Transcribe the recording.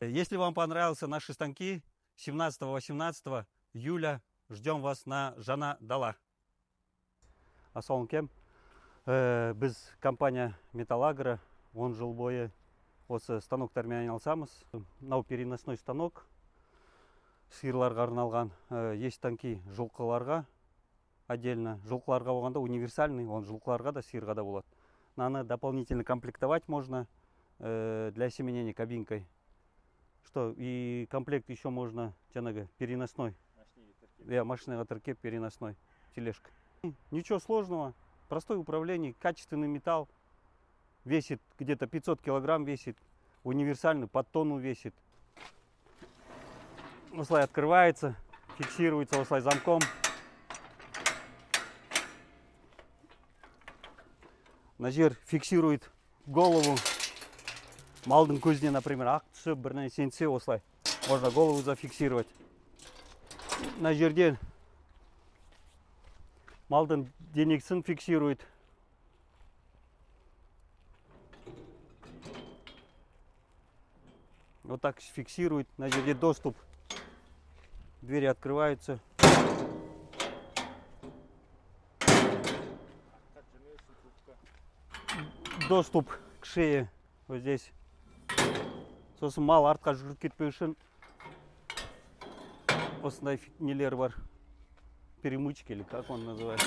Если вам понравился наши станки, 17-18 июля ждем вас на Жана Дала. Ассалаумалейкум. Біз компания Металлагро 10 жыл бойы осы станоктармен айналысамыз. Мынау переносной станок, сиырларға арналған. Есть станки жылқыларға отдельно. Жылқыларға болғанда универсальный, он жылқыларға да, сиырға да болады. Наны дополнительно комплектовать можно для осеменения кабинкой. Что и комплект еще можно переносной. Машинаға тіркеп переносной тележка. Ничего сложного. Простое управление, качественный металл. Весит где-то 500 килограмм весит. Универсальный, под тонну весит. Осылай открывается, фиксируется осылай замком. На жер фиксирует голову. Малдың көзіне, например, ақ түсіп, бір нәрсе сенсе, осылай можно голову зафиксировать. На жерден малдың денесін фиксирует. Вот так фиксирует. На жерде доступ. Двери открываются. Доступ к шее вот здесь. Сосын мал артқа жүріп кетпеу үшін осындай нелер бар. Перемычки или как он называется.